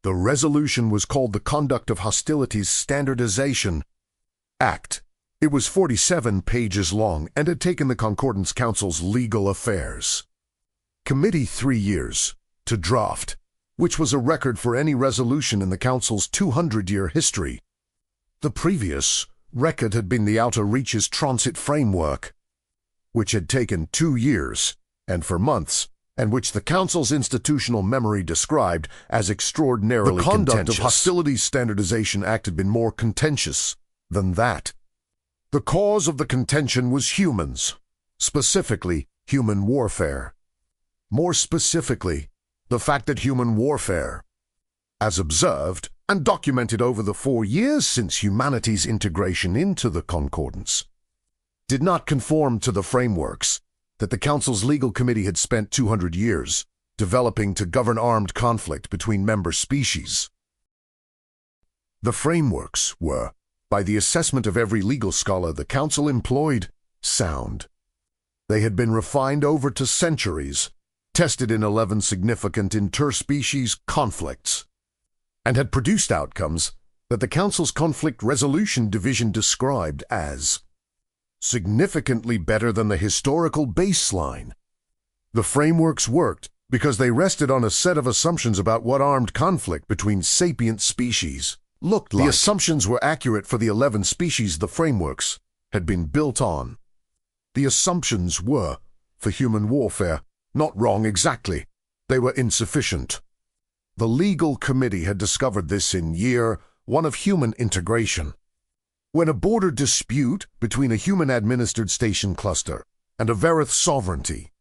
The resolution was called the Conduct of Hostilities Standardization Act. It was 47 pages long and had taken the Concordance Council's Legal Affairs Committee 3 years to draft, which was a record for any resolution in the Council's 200-year history. The previous record had been the Outer Reaches Transit Framework, which had taken 2 years, and for months, and which the Council's institutional memory described as extraordinarily contentious. The Conduct of Hostilities Standardization Act had been more contentious than that. The cause of the contention was humans, specifically human warfare. More specifically, the fact that human warfare, as observed and documented over the 4 years since humanity's integration into the Concordance, did not conform to the frameworks that the Council's Legal Committee had spent 200 years developing to govern armed conflict between member species. The frameworks were, by the assessment of every legal scholar the Council employed, sound. They had been refined over to centuries, tested in 11 significant interspecies conflicts, and had produced outcomes that the Council's Conflict Resolution Division described as significantly better than the historical baseline. The frameworks worked because they rested on a set of assumptions about what armed conflict between sapient species looked like. The assumptions were accurate for the 11 species the frameworks had been built on. The assumptions were, for human warfare, not wrong exactly. They were insufficient. The Legal Committee had discovered this in year 1 of human integration, when a border dispute between a human-administered station cluster and a Verith sovereignty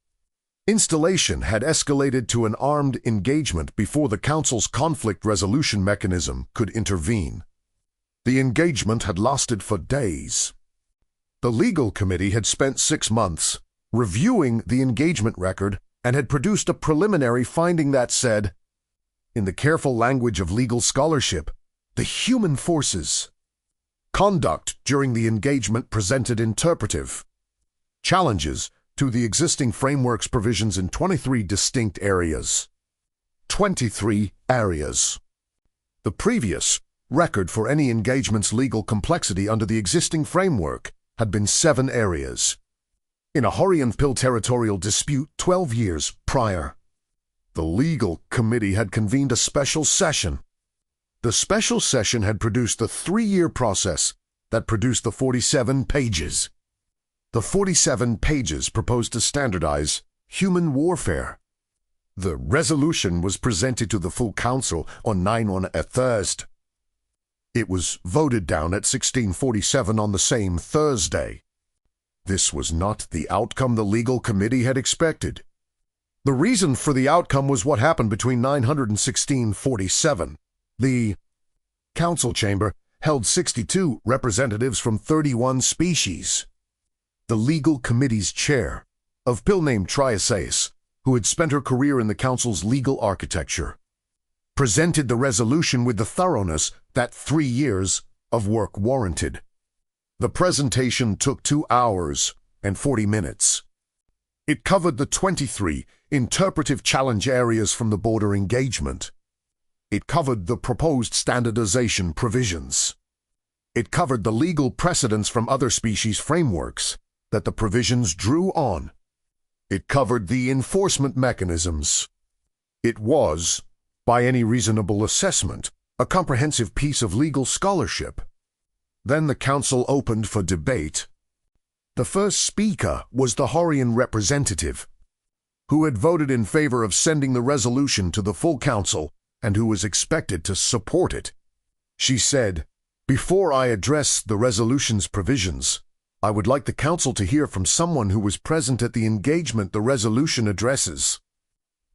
installation had escalated to an armed engagement before the Council's conflict resolution mechanism could intervene. The engagement had lasted for days. The Legal Committee had spent 6 months reviewing the engagement record and had produced a preliminary finding that said, in the careful language of legal scholarship, the human forces' conduct during the engagement presented interpretive challenges to the existing framework's provisions in 23 distinct areas. 23 areas. The previous record for any engagement's legal complexity under the existing framework had been 7 areas. In a Horian-Pill territorial dispute 12 years prior, the Legal Committee had convened a special session. The special session had produced the 3-year process that produced the 47 pages. The 47 pages proposed to standardize human warfare. The resolution was presented to the full Council on 9/1 a Thursday. It was voted down at 16:47 on the same Thursday. This was not the outcome the Legal Committee had expected. The reason for the outcome was what happened between 900 and 1647. The Council chamber held 62 representatives from 31 species. The Legal Committee's chair, of pill named Triaceus, who had spent her career in the Council's legal architecture, presented the resolution with the thoroughness that 3 years of work warranted. The presentation took 2 hours and 40 minutes. It covered the 23 interpretive challenge areas from the border engagement. It covered the proposed standardization provisions. It covered the legal precedents from other species frameworks that the provisions drew on. It covered the enforcement mechanisms. It was, by any reasonable assessment, a comprehensive piece of legal scholarship. Then the Council opened for debate. The first speaker was the Horian representative, who had voted in favor of sending the resolution to the full Council and who was expected to support it. She said, "Before I address the resolution's provisions, I would like the Council to hear from someone who was present at the engagement the resolution addresses."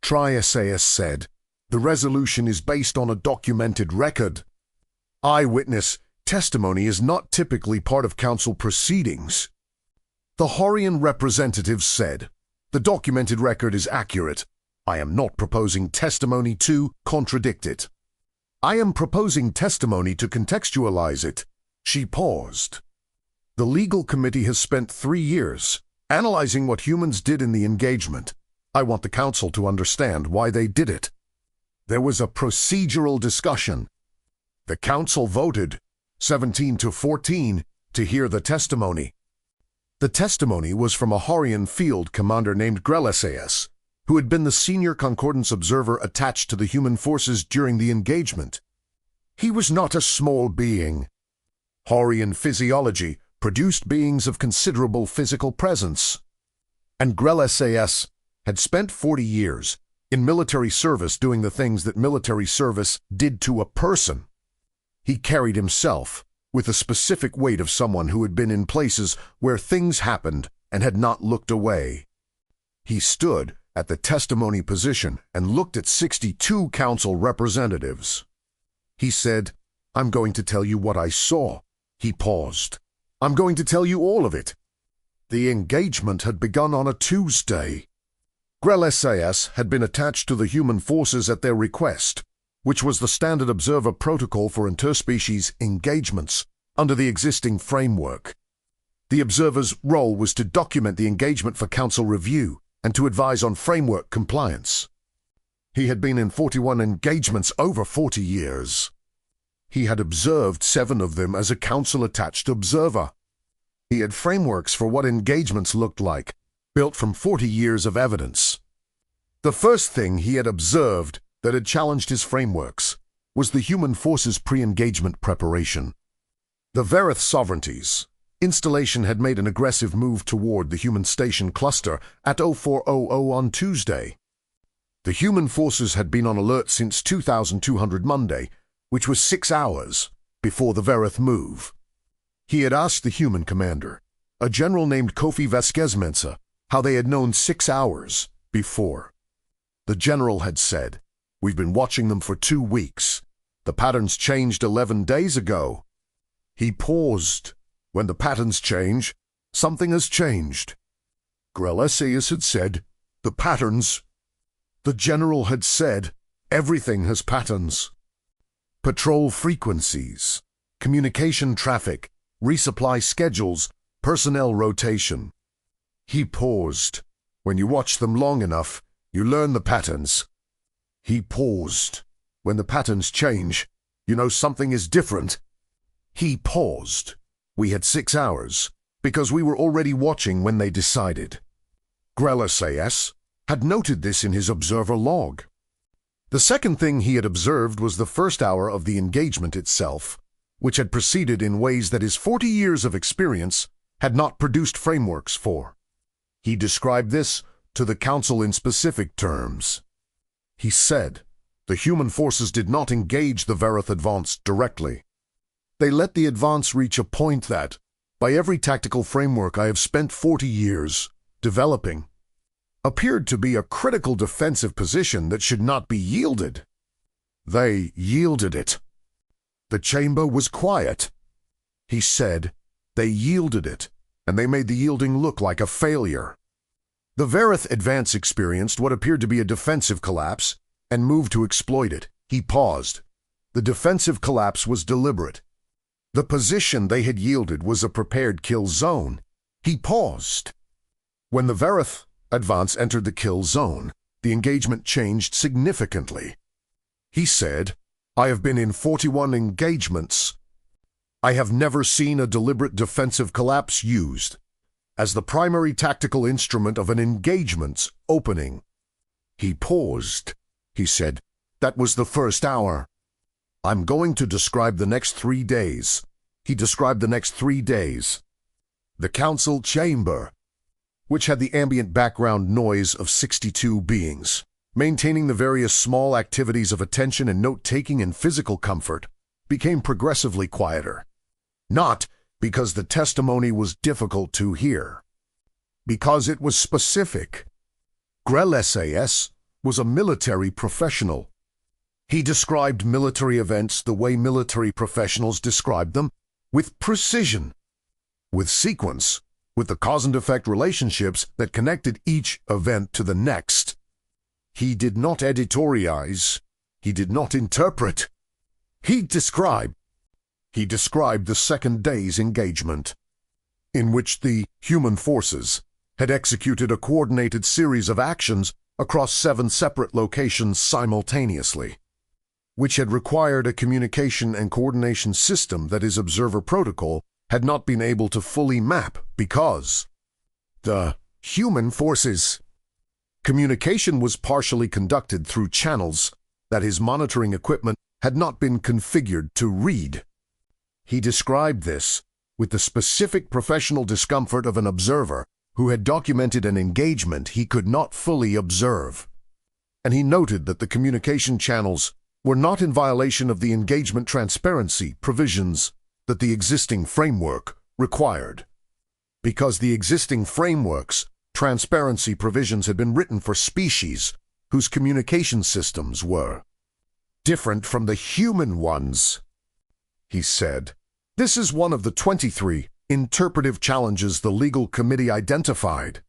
Triaceus said, "The resolution is based on a documented record. Eyewitness testimony is not typically part of Council proceedings." The Horian representative said, "The documented record is accurate. I am not proposing testimony to contradict it. I am proposing testimony to contextualize it." She paused. The Legal Committee has spent 3 years analyzing what humans did in the engagement. I want the Council to understand why they did it. There was a procedural discussion. The council voted 17 to 14 to hear the testimony. The testimony was from a Horian field commander named Galactic, who had been the senior Concordance observer attached to the human forces during the engagement. He was not a small being. Horian physiology produced beings of considerable physical presence. And Galactic had spent 40 years in military service doing the things that military service did to a person. He carried himself with the specific weight of someone who had been in places where things happened and had not looked away. He stood at the testimony position and looked at 62 council representatives. He said, "I'm going to tell you what I saw." He paused. "I'm going to tell you all of it." The engagement had begun on a Tuesday. Galactic had been attached to the human forces at their request, which was the standard observer protocol for interspecies engagements under the existing framework. The observer's role was to document the engagement for council review and to advise on framework compliance. He had been in 41 engagements over 40 years. He had observed 7 of them as a council-attached observer. He had frameworks for what engagements looked like, built from 40 years of evidence. The first thing he had observed that had challenged his frameworks was the human forces pre-engagement preparation. The Verith sovereignties installation had made an aggressive move toward the human station cluster at 0400 on Tuesday. The human forces had been on alert since 2200 Monday, which was 6 hours before the Verith move. He had asked the human commander, a general named Kofi Vasquez-Mensa, how they had known 6 hours before. The general had said, "We've been watching them for 2 weeks. The patterns changed 11 days ago." He paused. "When the patterns change, something has changed." Galactic had said, "The patterns." The general had said, "Everything has patterns." Patrol frequencies, communication traffic, resupply schedules, personnel rotation. He paused. "When you watch them long enough, you learn the patterns." He paused. "When the patterns change, you know something is different." He paused. We had 6 hours, because we were already watching when they decided. Galactic had noted this in his observer log. The second thing he had observed was the first hour of the engagement itself, which had proceeded in ways that his 40 years of experience had not produced frameworks for. He described this to the council in specific terms. He said, "The human forces did not engage the Verith advance directly. They let the advance reach a point that, by every tactical framework I have spent 40 years developing, appeared to be a critical defensive position that should not be yielded. They yielded it." The chamber was quiet. He said, "They yielded it, and they made the yielding look like a failure." The Verith advance experienced what appeared to be a defensive collapse and moved to exploit it. He paused. The defensive collapse was deliberate. The position they had yielded was a prepared kill zone. He paused. When the Verith advance entered the kill zone, the engagement changed significantly. He said, "I have been in 41 engagements. I have never seen a deliberate defensive collapse used as the primary tactical instrument of an engagement's opening." He paused. He said, "That was the first hour. I'm going to describe the next 3 days." He described the next 3 days. The council chamber, which had the ambient background noise of 62 beings, maintaining the various small activities of attention and note-taking and physical comfort, became progressively quieter. Not because the testimony was difficult to hear, because it was specific. Galactic was a military professional. He described military events the way military professionals described them, with precision, with sequence, with the cause and effect relationships that connected each event to the next. He did not editorialize. He did not interpret. He described the second day's engagement, in which the human forces had executed a coordinated series of actions across 7 separate locations simultaneously. which had required a communication and coordination system that his observer protocol had not been able to fully map because the human forces. Communication was partially conducted through channels that his monitoring equipment had not been configured to read. He described this with the specific professional discomfort of an observer who had documented an engagement he could not fully observe. And he noted that the communication channels were not in violation of the engagement transparency provisions that the existing framework required. Because the existing framework's transparency provisions had been written for species whose communication systems were different from the human ones. He said, "This is one of the 23 interpretive challenges the legal committee identified.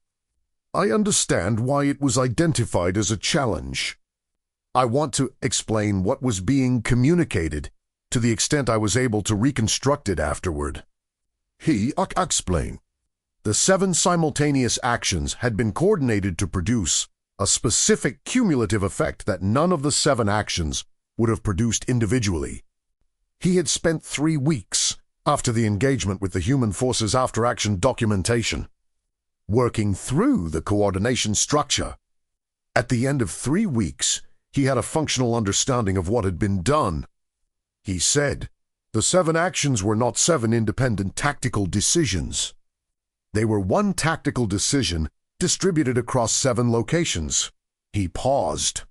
I understand why it was identified as a challenge. I want to explain what was being communicated to the extent I was able to reconstruct it afterward." He explained. The 7 simultaneous actions had been coordinated to produce a specific cumulative effect that none of the 7 actions would have produced individually. He had spent 3 weeks after the engagement with the human forces after-action documentation, working through the coordination structure. At the end of 3 weeks, he had a functional understanding of what had been done. He said, the 7 actions were not 7 independent tactical decisions. They were one tactical decision distributed across 7 locations. He paused.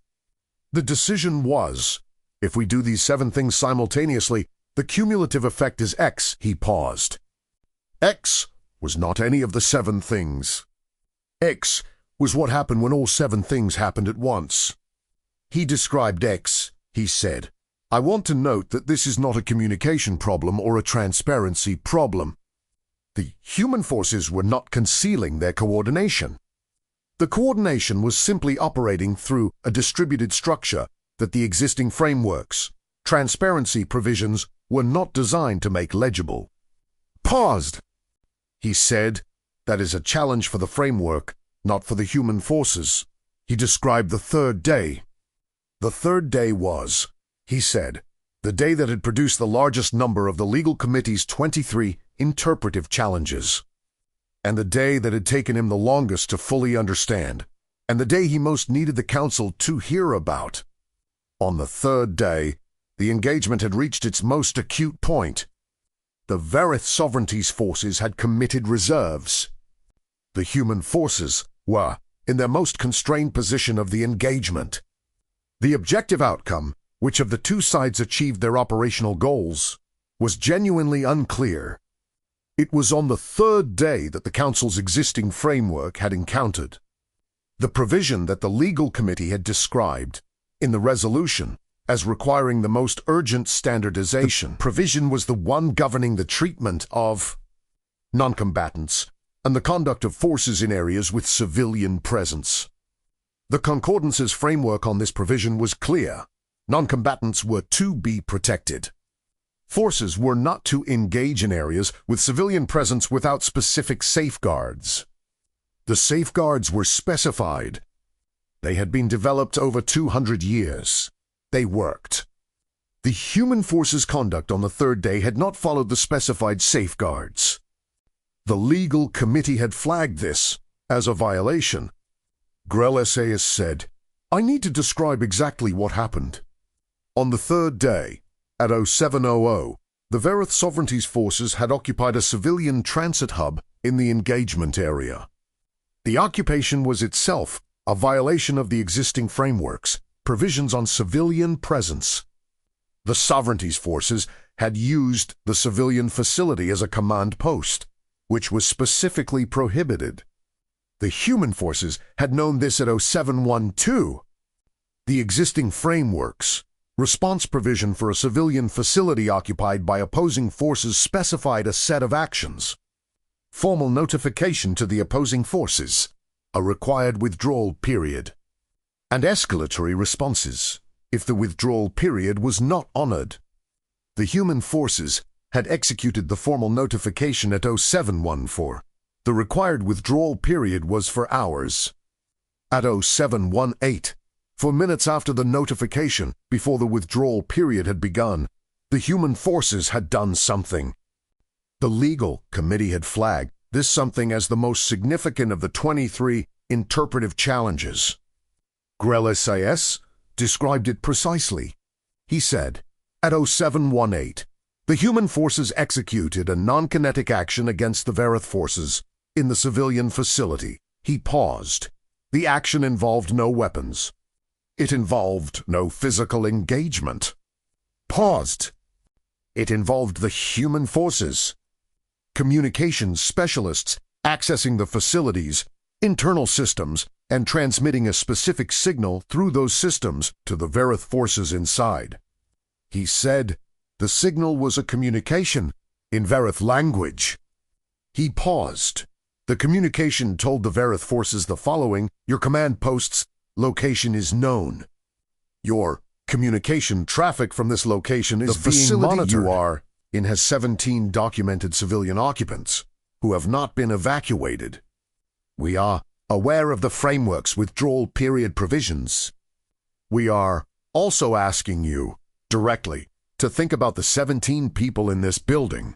The decision was, if we do these 7 things simultaneously, the cumulative effect is X. He paused. X was not any of the 7 things. X was what happened when all 7 things happened at once. He described X. He said, I want to note that this is not a communication problem or a transparency problem. The human forces were not concealing their coordination. The coordination was simply operating through a distributed structure that the existing frameworks, transparency provisions were not designed to make legible. Paused. He said, that is a challenge for the framework, not for the human forces. He described the 3rd day. The 3rd day was, he said, the day that had produced the largest number of the legal committee's 23 interpretive challenges, and the day that had taken him the longest to fully understand, and the day he most needed the council to hear about. On the 3rd day, the engagement had reached its most acute point. The Verith Sovereignty's forces had committed reserves. The human forces were in their most constrained position of the engagement. The objective outcome, which of the 2 sides achieved their operational goals, was genuinely unclear. It was on the 3rd day that the Council's existing framework had encountered the provision that the legal committee had described in the resolution as requiring the most urgent standardization. The provision was the one governing the treatment of non-combatants and the conduct of forces in areas with civilian presence. The Concordance's framework on this provision was clear. Non-combatants were to be protected. Forces were not to engage in areas with civilian presence without specific safeguards. The safeguards were specified. They had been developed over 200 years. They worked. The human forces' conduct on the 3rd day had not followed the specified safeguards. The legal committee had flagged this as a violation. Grell Essayas said, I need to describe exactly what happened. On the 3rd day, at 0700, the Verith Sovereignty's forces had occupied a civilian transit hub in the engagement area. The occupation was itself a violation of the existing frameworks, provisions on civilian presence. The Sovereignty's forces had used the civilian facility as a command post, which was specifically prohibited. The human forces had known this at 0712. The existing frameworks, response provision for a civilian facility occupied by opposing forces specified a set of actions. Formal notification to the opposing forces, a required withdrawal period, and escalatory responses if the withdrawal period was not honored. The human forces had executed the formal notification at 0714. The required withdrawal period was for hours. At 0718, For minutes after the notification, before the withdrawal period had begun, the human forces had done something. The legal committee had flagged this something as the most significant of the 23 interpretive challenges. Galactic described it precisely. He said, at 0718, the human forces executed a non-kinetic action against the Verith forces in the civilian facility. He paused. The action involved no weapons. It involved no physical engagement. Paused. It involved the human forces. Communications specialists accessing the facility's internal systems and transmitting a specific signal through those systems to the Verith forces inside. He said the signal was a communication in Verith language. He paused. The communication told the Verith forces the following: your command post's location is known. Your communication traffic from this location is being monitored. You are in has 17 documented civilian occupants who have not been evacuated. We are aware of the framework's withdrawal period provisions. We are also asking you directly to think about the 17 people in this building.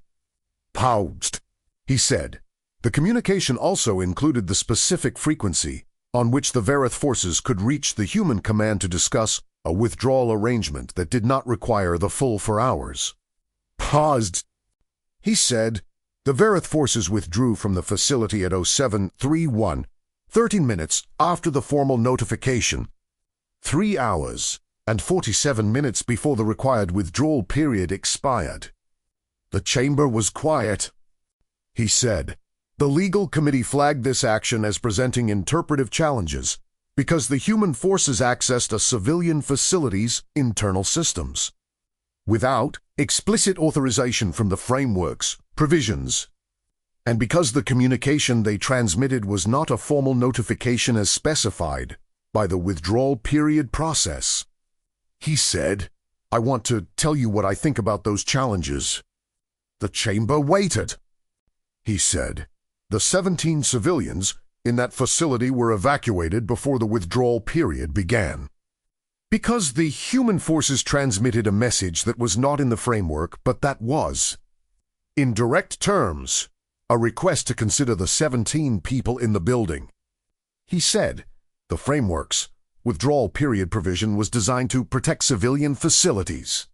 Paused. He said, the communication also included the specific frequency on which the Verith forces could reach the human command to discuss a withdrawal arrangement that did not require the full 4 hours. Paused. He said, the Verith forces withdrew from the facility at 0731, 13 minutes after the formal notification, 3 hours and 47 minutes before the required withdrawal period expired. The chamber was quiet. He said, the legal committee flagged this action as presenting interpretive challenges because the human forces accessed a civilian facility's internal systems without explicit authorization from the framework's provisions, and because the communication they transmitted was not a formal notification as specified by the withdrawal period process. He said, I want to tell you what I think about those challenges. The chamber waited. He said, the 17 civilians in that facility were evacuated before the withdrawal period began. Because the human forces transmitted a message that was not in the framework, but that was, in direct terms, a request to consider the 17 people in the building. He said, the framework's withdrawal period provision was designed to protect civilian facilities.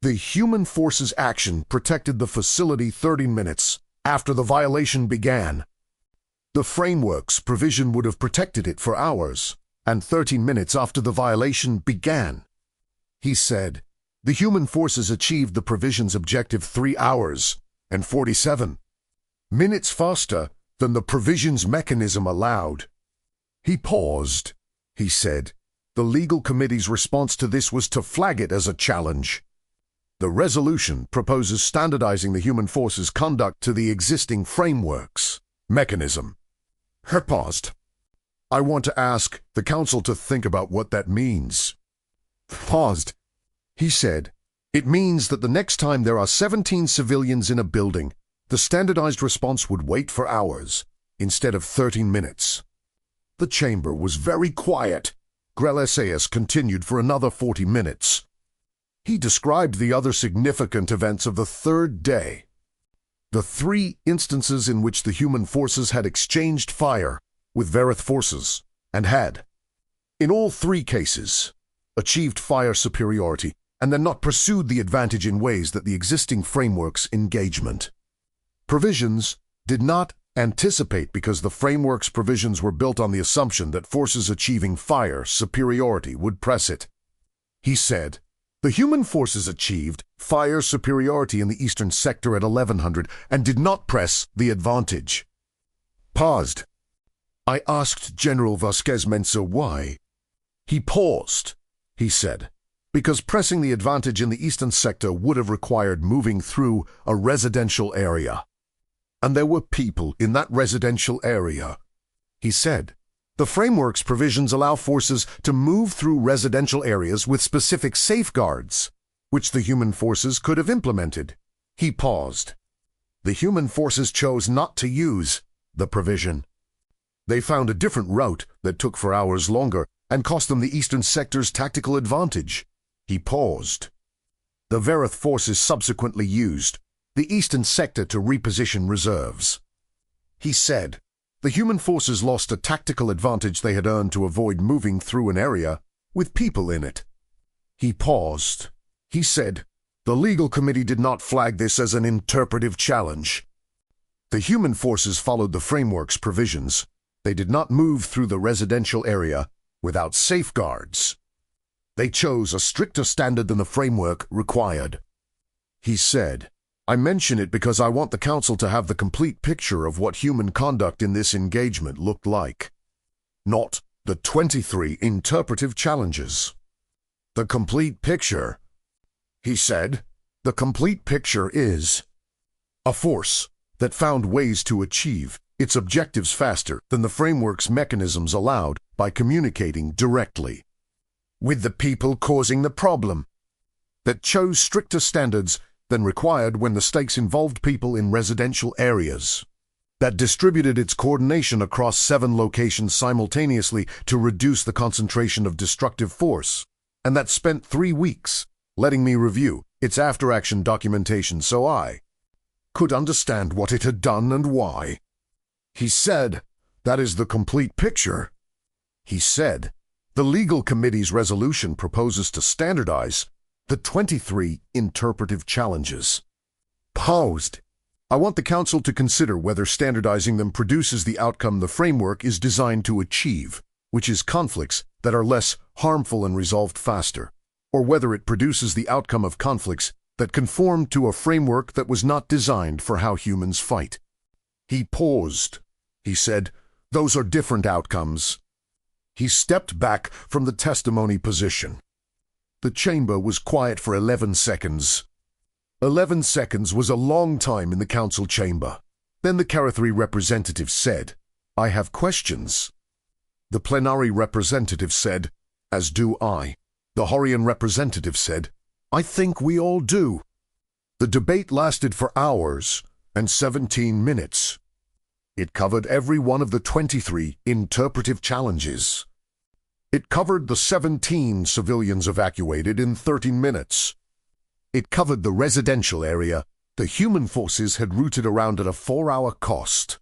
The human forces action protected the facility 30 minutes after the violation began. The framework's provision would have protected it for hours and 13 minutes after the violation began. He said, the human forces achieved the provision's objective 3 hours and 47 minutes faster than the provision's mechanism allowed. He paused. He said, the legal committee's response to this was to flag it as a challenge. The resolution proposes standardizing the human forces' conduct to the existing framework's mechanism. He paused. I want to ask the council to think about what that means. Paused. He said, it means that the next time there are 17 civilians in a building, the standardized response would wait for hours instead of 13 minutes. The chamber was very quiet. Galactic continued for another 40 minutes. He described the other significant events of the third day. The 3 instances in which the human forces had exchanged fire with Verith forces and had, in all 3 cases, achieved fire superiority and then not pursued the advantage in ways that the existing framework's engagement provisions did not anticipate, because the framework's provisions were built on the assumption that forces achieving fire superiority would press it. He said, the human forces achieved fire superiority in the eastern sector at 1100 and did not press the advantage. Paused. I asked General Vasquez Mensa why. He paused. He said, because pressing the advantage in the eastern sector would have required moving through a residential area. And there were people in that residential area. He said, the framework's provisions allow forces to move through residential areas with specific safeguards, which the human forces could have implemented. He paused. The human forces chose not to use the provision. They found a different route that took 4 hours longer and cost them the Eastern Sector's tactical advantage. He paused. The Verith forces subsequently used the Eastern Sector to reposition reserves. He said, the human forces lost a tactical advantage they had earned to avoid moving through an area with people in it. He paused. He said, the legal committee did not flag this as an interpretive challenge. The human forces followed the framework's provisions. They did not move through the residential area without safeguards. They chose a stricter standard than the framework required. He said, I mention it because I want the Council to have the complete picture of what human conduct in this engagement looked like, not the 23 interpretive challenges. The complete picture, he said, the complete picture is a force that found ways to achieve its objectives faster than the framework's mechanisms allowed by communicating directly with the people causing the problem, that chose stricter standards than required when the stakes involved people in residential areas, that distributed its coordination across 7 locations simultaneously to reduce the concentration of destructive force, and that spent 3 weeks letting me review its after-action documentation so I could understand what it had done and why. He said, that is the complete picture. He said, the legal committee's resolution proposes to standardize the 23 interpretive challenges. Paused. I want the Council to consider whether standardizing them produces the outcome the framework is designed to achieve, which is conflicts that are less harmful and resolved faster, or whether it produces the outcome of conflicts that conform to a framework that was not designed for how humans fight. He paused. He said, those are different outcomes. He stepped back from the testimony position. The chamber was quiet for 11 seconds. 11 seconds was a long time in the council chamber. Then the Karathri representative said, I have questions. The plenary representative said, as do I. The Horian representative said, I think we all do. The debate lasted for hours and 17 minutes. It covered every one of the 23 interpretive challenges. It covered the 17 civilians evacuated in 13 minutes. It covered the residential area the human forces had routed around at a 4-hour cost.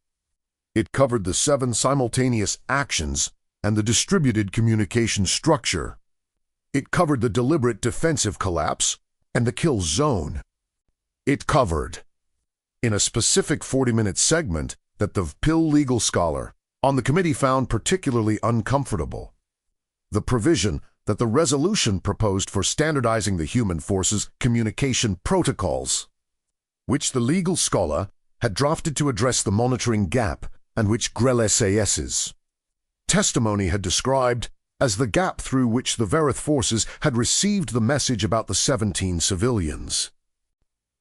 It covered the 7 simultaneous actions and the distributed communication structure. It covered the deliberate defensive collapse and the kill zone. It covered, in a specific 40-minute segment that the Pill legal scholar on the committee found particularly uncomfortable, the provision that the resolution proposed for standardizing the human forces' communication protocols, which the legal scholar had drafted to address the monitoring gap and which Grell SAS's testimony had described as the gap through which the Verith forces had received the message about the 17 civilians.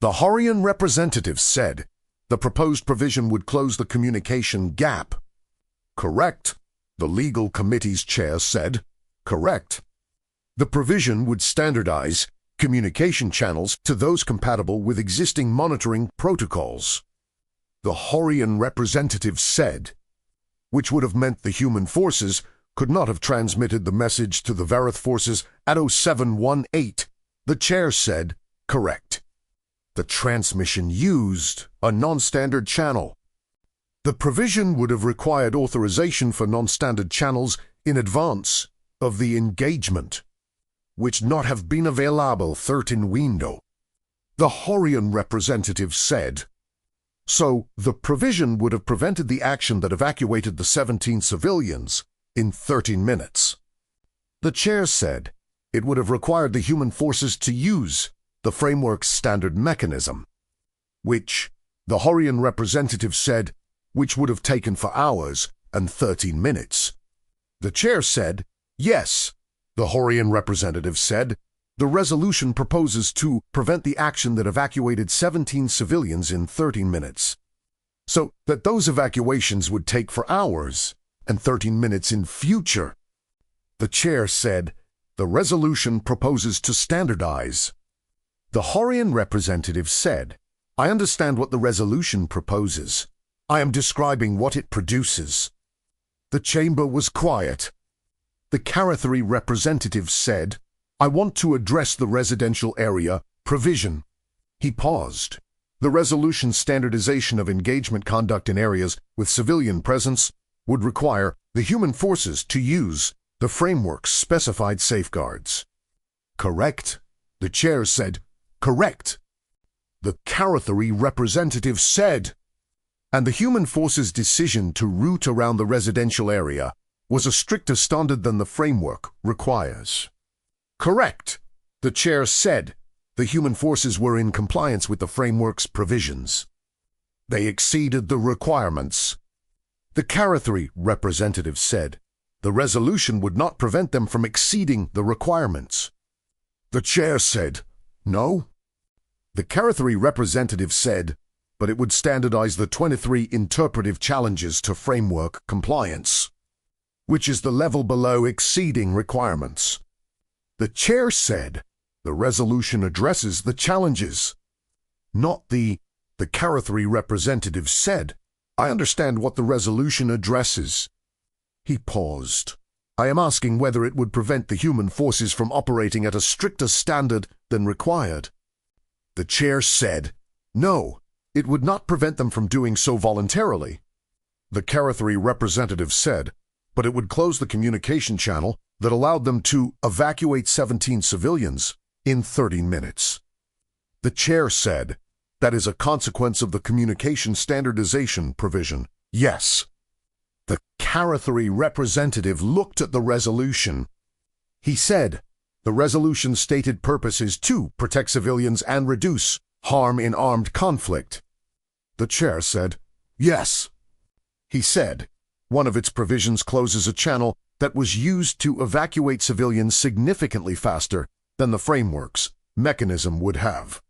The Horian representative said the proposed provision would close the communication gap. Correct, the legal committee's chair said. Correct. The provision would standardize communication channels to those compatible with existing monitoring protocols. The Horian representative said, which would have meant the human forces could not have transmitted the message to the Verith forces at 0718. The chair said, correct. The transmission used a non-standard channel. The provision would have required authorization for non-standard channels in advance of the engagement, which not have been available 13 window. The Horian representative said, so the provision would have prevented the action that evacuated the 17 civilians in 13 minutes. The chair said it would have required the human forces to use the framework's standard mechanism, which the Horian representative said which would have taken for hours and 13 minutes. The chair said, yes, the Horian representative said, the resolution proposes to prevent the action that evacuated 17 civilians in 13 minutes, so that those evacuations would take for hours and 13 minutes in future. The chair said, the resolution proposes to standardize. The Horian representative said, I understand what the resolution proposes. I am describing what it produces. The chamber was quiet. The Carathere representative said, "I want to address the residential area provision." He paused. The resolution standardization of engagement conduct in areas with civilian presence would require the human forces to use the framework's specified safeguards. Correct. The chair said, "Correct." The Carathere representative said, "And the human forces' decision to route around the residential area was a stricter standard than the framework requires." Correct. The chair said, "The human forces were in compliance with the framework's provisions. They exceeded the requirements." The Carathere representative said, "The resolution would not prevent them from exceeding the requirements." The chair said, "No." The Carathere representative said, "But it would standardize the 23 interpretive challenges to framework compliance, which is the level below exceeding requirements." The chair said, "The resolution addresses the challenges." Not the Carathere representative said, "I understand what the resolution addresses." He paused. "I am asking whether it would prevent the human forces from operating at a stricter standard than required." The chair said, "No, it would not prevent them from doing so voluntarily." The Carathere representative said, "But it would close the communication channel that allowed them to evacuate 17 civilians in 30 minutes. The chair said, "That is a consequence of the communication standardization provision." Yes. The Carathere representative looked at the resolution. He said, "The resolution's stated purpose is to protect civilians and reduce harm in armed conflict." The chair said, "Yes." He said, "One of its provisions closes a channel that was used to evacuate civilians significantly faster than the framework's mechanism would have."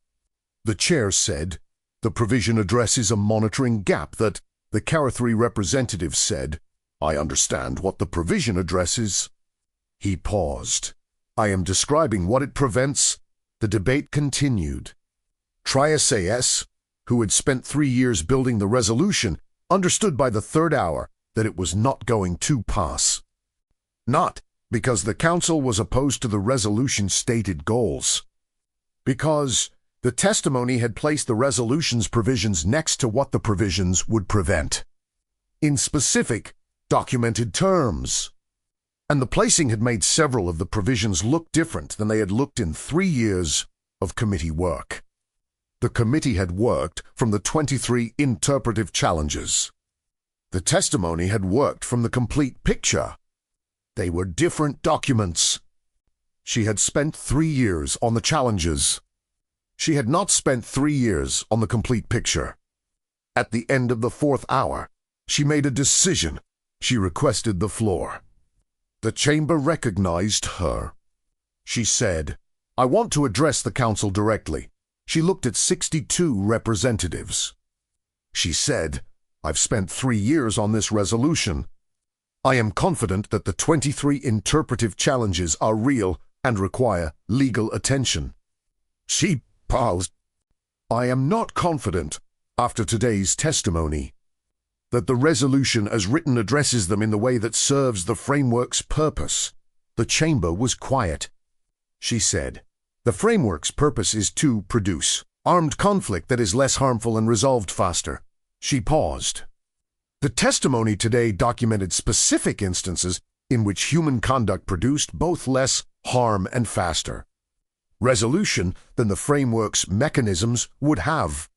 The chair said, "The provision addresses a monitoring gap that..." The Carathere representative said, "I understand what the provision addresses." He paused. "I am describing what it prevents." The debate continued. Triaceus, who had spent 3 years building the resolution, understood by the third hour that it was not going to pass. Not because the council was opposed to the resolution's stated goals. Because the testimony had placed the resolution's provisions next to what the provisions would prevent, in specific, documented terms. And the placing had made several of the provisions look different than they had looked in 3 years of committee work. The committee had worked from the 23 interpretive challenges. The testimony had worked from the complete picture. They were different documents. She had spent 3 years on the challenges. She had not spent 3 years on the complete picture. At the end of the 4th hour, she made a decision. She requested the floor. The chamber recognized her. She said, "I want to address the council directly." She looked at 62 representatives. She said, "I've spent 3 years on this resolution. I am confident that the 23 interpretive challenges are real and require legal attention." She paused. "I am not confident, after today's testimony, that the resolution as written addresses them in the way that serves the framework's purpose." The chamber was quiet. She said, "The framework's purpose is to produce armed conflict that is less harmful and resolved faster." She paused. "The testimony today documented specific instances in which human conduct produced both less harm and faster resolution than the framework's mechanisms would have."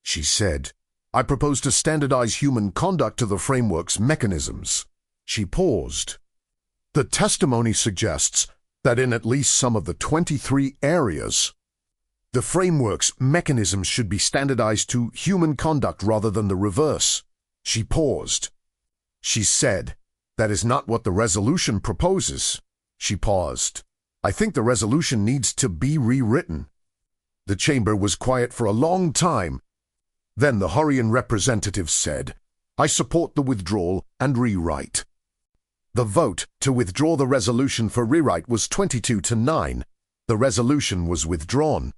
She said, "I propose to standardize human conduct to the framework's mechanisms." She paused. "The testimony suggests that in at least some of the 23 areas, the framework's mechanisms should be standardized to human conduct rather than the reverse." She paused. She said, "That is not what the resolution proposes." She paused. "I think the resolution needs to be rewritten." The chamber was quiet for a long time. Then the Horian representative said, "I support the withdrawal and rewrite." The vote to withdraw the resolution for rewrite was 22 to 9. The resolution was withdrawn.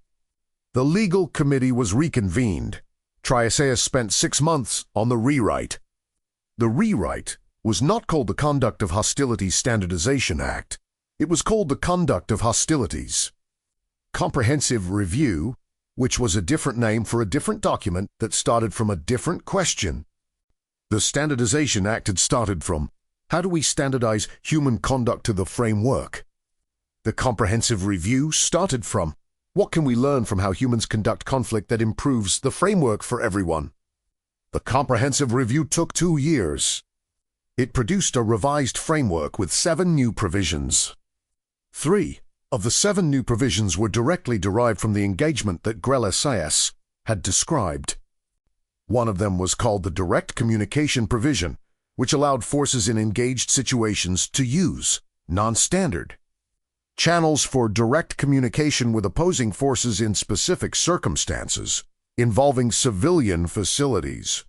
The legal committee was reconvened. Triaceus spent 6 months on the rewrite. The rewrite was not called the Conduct of Hostilities Standardization Act. It was called the Conduct of Hostilities. Comprehensive Review, which was a different name for a different document that started from a different question. The Standardization Act had started from, how do we standardize human conduct to the framework? The Comprehensive Review started from, what can we learn from how humans conduct conflict that improves the framework for everyone? The Comprehensive Review took 2 years. It produced a revised framework with 7 new provisions. 3 of the 7 new provisions were directly derived from the engagement that Galactic had described. One of them was called the Direct Communication Provision, which allowed forces in engaged situations to use non-standard channels for direct communication with opposing forces in specific circumstances involving civilian facilities.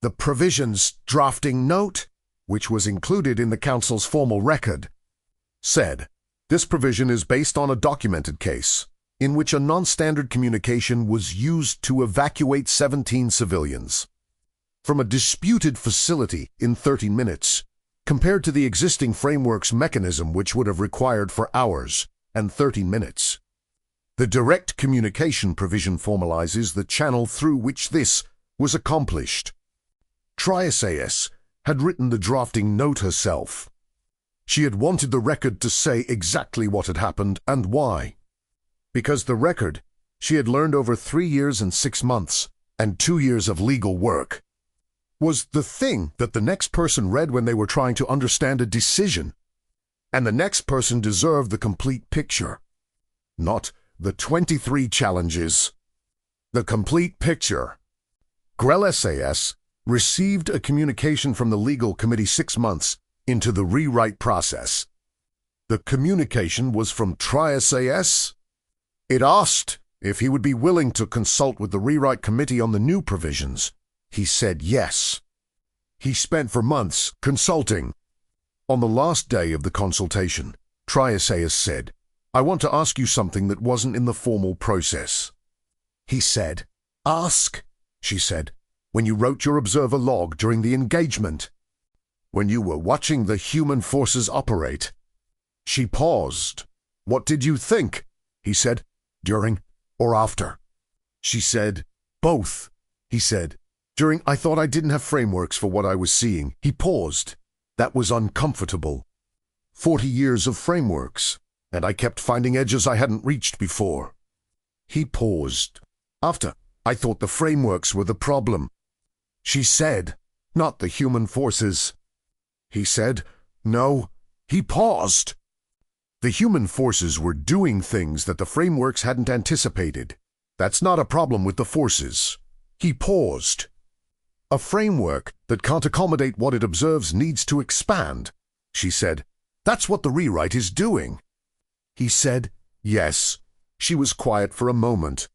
The provision's drafting note, which was included in the Council's formal record, said, this provision is based on a documented case in which a non-standard communication was used to evacuate 17 civilians from a disputed facility in 30 minutes, compared to the existing framework's mechanism which would have required for hours and 30 minutes. The direct communication provision formalizes the channel through which this was accomplished. Trias had written the drafting note herself. She had wanted the record to say exactly what had happened and why. Because the record, she had learned over 3 years and 6 months and 2 years of legal work, was the thing that the next person read when they were trying to understand a decision. And the next person deserved the complete picture, not the 23 challenges. The complete picture. Galactic received a communication from the legal committee 6 months into the rewrite process. The communication was from Trias. It asked if he would be willing to consult with the rewrite committee on the new provisions. He said yes. He spent for months consulting. On the last day of the consultation, Trias said, I want to ask you something that wasn't in the formal process. He said, ask, she said, when you wrote your observer log during the engagement, when you were watching the human forces operate. She paused. What did you think? He said, during or after? She said, both. He said, during, I thought I didn't have frameworks for what I was seeing. He paused. That was uncomfortable. 40 years of frameworks, and I kept finding edges I hadn't reached before. He paused. After, I thought the frameworks were the problem. She said, not the human forces. He said, no. He paused. The human forces were doing things that the frameworks hadn't anticipated. That's not a problem with the forces. He paused. A framework that can't accommodate what it observes needs to expand, she said. That's what the rewrite is doing. He said, yes. She was quiet for a moment.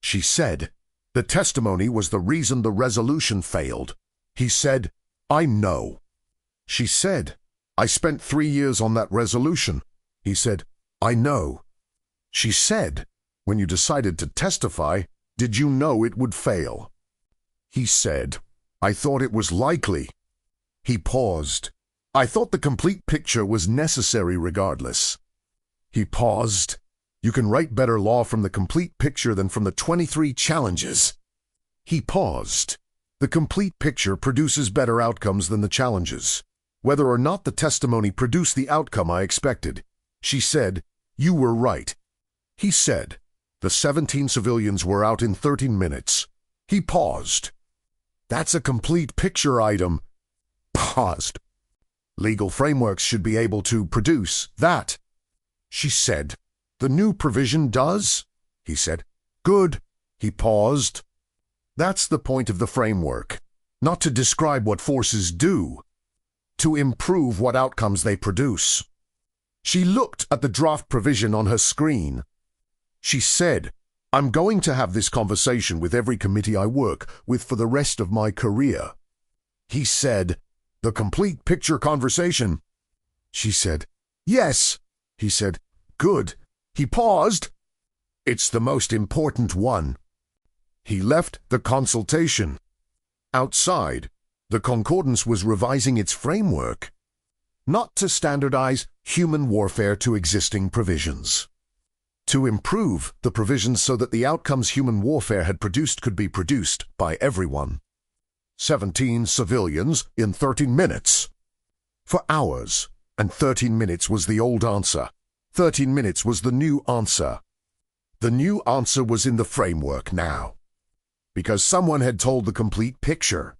She said, the testimony was the reason the resolution failed. He said, I know. She said, I spent 3 years on that resolution. He said, I know. She said, when you decided to testify, did you know it would fail? He said, I thought it was likely. He paused. I thought the complete picture was necessary regardless. He paused. You can write better law from the complete picture than from the 23 challenges. He paused. The complete picture produces better outcomes than the challenges. Whether or not the testimony produced the outcome I expected. She said, you were right. He said, the 17 civilians were out in 13 minutes. He paused. That's a complete picture item. Paused. Legal frameworks should be able to produce that. She said, the new provision does? He said, good. He paused. That's the point of the framework. Not to describe what forces do. To improve what outcomes they produce. She looked at the draft provision on her screen. She said, I'm going to have this conversation with every committee I work with for the rest of my career. He said, the complete picture conversation. She said, yes. He said, good. He paused. It's the most important one. He left the consultation. Outside, The concordance was revising its framework, not to standardize human warfare to existing provisions, to improve the provisions so that the outcomes human warfare had produced could be produced by everyone. 17 civilians in 13 minutes. For hours, and 13 minutes was the old answer. 13 minutes was the new answer. The new answer was in the framework now, because someone had told the complete picture.